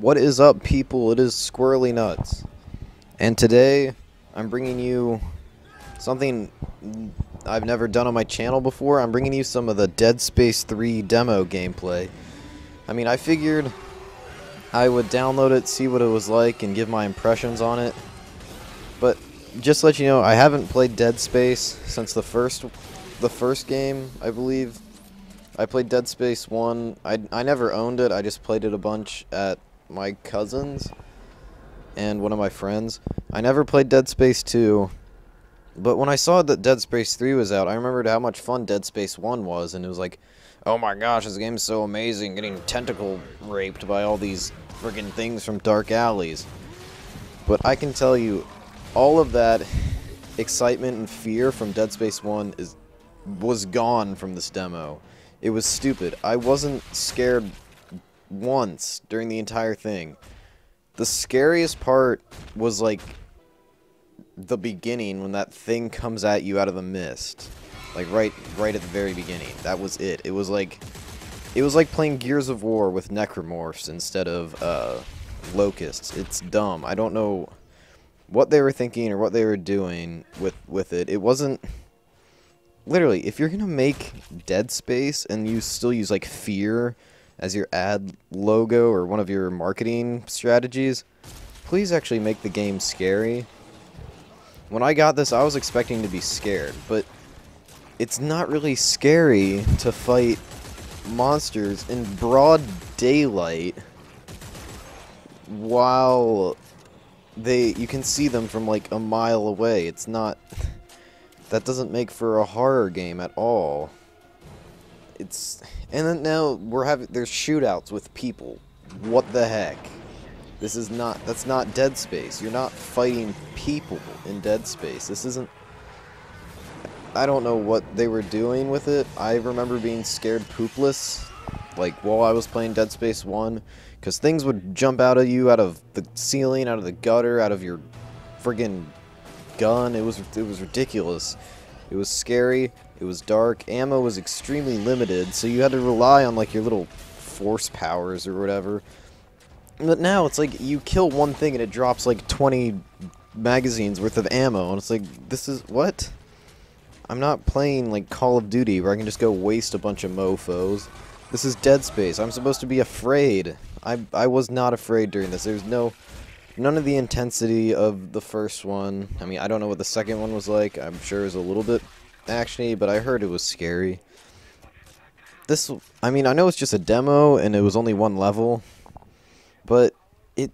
What is up, people? It is Squirrely Nuts. And today, I'm bringing you something I've never done on my channel before. I'm bringing you some of the Dead Space 3 demo gameplay. I mean, I figured I would download it, see what it was like, and give my impressions on it. But just to let you know, I haven't played Dead Space since the first game, I believe. I played Dead Space 1. I never owned it. I just played it a bunch at my cousin's and one of my friends. I never played Dead Space 2. But when I saw that Dead Space 3 was out, I remembered how much fun Dead Space 1 was, and it was like, oh my gosh, this game is so amazing, getting tentacle raped by all these friggin' things from dark alleys. But I can tell you, all of that excitement and fear from Dead Space 1 was gone from this demo. It was stupid. I wasn't scared once during the entire thing. The scariest part was like the beginning when that thing comes at you out of the mist. Like right at the very beginning. That was it. It was like playing Gears of War with necromorphs instead of locusts. It's dumb. I don't know what they were thinking or what they were doing with it. It wasn't literally, if you're gonna make Dead Space and you still use like fear as your ad logo or one of your marketing strategies, please actually make the game scary. When I got this, I was expecting to be scared, but it's not really scary to fight monsters in broad daylight while you can see them from like a mile away. It's not, that doesn't make for a horror game at all. And then now there's shootouts with people. What the heck? That's not Dead Space. You're not fighting people in Dead Space. This isn't, I don't know what they were doing with it. I remember being scared poopless, like while I was playing Dead Space 1, because things would jump out of you, out of the ceiling, out of the gutter, out of your friggin' gun. It was ridiculous. It was scary. It was dark. Ammo was extremely limited, so you had to rely on like your little force powers or whatever. But now it's like you kill one thing and it drops like 20 magazines worth of ammo, and it's like, this is what? I'm not playing like Call of Duty where I can just go waste a bunch of mofos. This is Dead Space. I'm supposed to be afraid. I was not afraid during this. There's none of the intensity of the first one. I mean, I don't know what the second one was like. I'm sure it was a little bit actiony, but I heard it was scary. I mean, I know it's just a demo and it was only one level, but it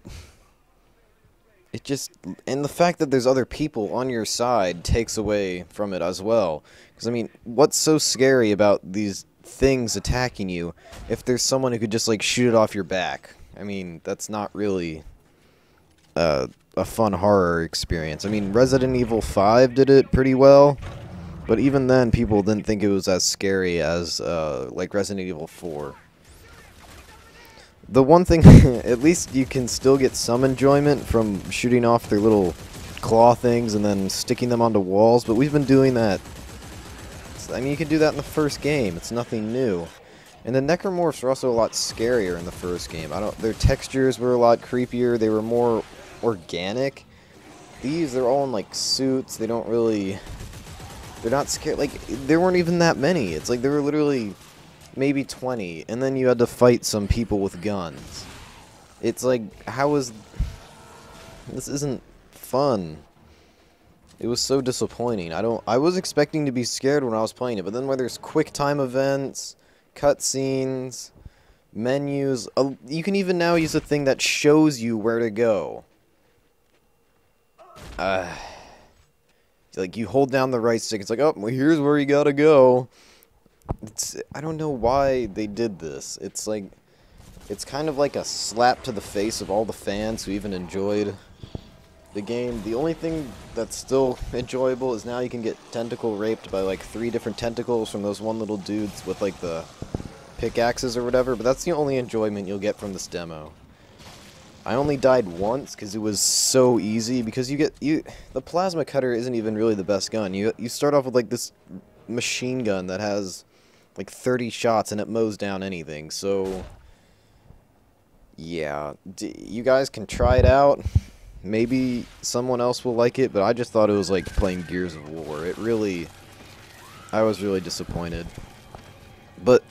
just, and the fact that there's other people on your side takes away from it as well. Because, I mean, what's so scary about these things attacking you if there's someone who could just, like, shoot it off your back? I mean, that's not really a fun horror experience. I mean, Resident Evil 5 did it pretty well, but even then, people didn't think it was as scary as, like, Resident Evil 4. The one thing, at least you can still get some enjoyment from shooting off their little claw things and then sticking them onto walls, but we've been doing that. I mean, you can do that in the first game. It's nothing new. And the necromorphs were also a lot scarier in the first game. Their textures were a lot creepier. They were more organic. They're all in, like, suits. They're not scared. Like, there weren't even that many. It's like there were literally maybe 20, and then you had to fight some people with guns. It's like, this isn't fun. It was so disappointing. I was expecting to be scared when I was playing it, but then when there's quick time events, cutscenes, menus, you can even now use a thing that shows you where to go. Like, you hold down the right stick, it's like, oh, well, here's where you gotta go. I don't know why they did this. It's like, it's kind of like a slap to the face of all the fans who even enjoyed the game. The only thing that's still enjoyable is now you can get tentacle raped by like 3 different tentacles from those one little dudes with like the pickaxes or whatever, but that's the only enjoyment you'll get from this demo. I only died once because it was so easy, because the plasma cutter isn't even really the best gun. You start off with like this machine gun that has like 30 shots and it mows down anything, so Yeah, you guys can try it out. Maybe someone else will like it, but I just thought it was like playing Gears of War. I was really disappointed. But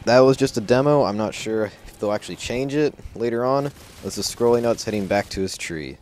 that was just a demo. I'm not sure if they'll actually change it later on. This is Squirrely Nuts heading back to his tree.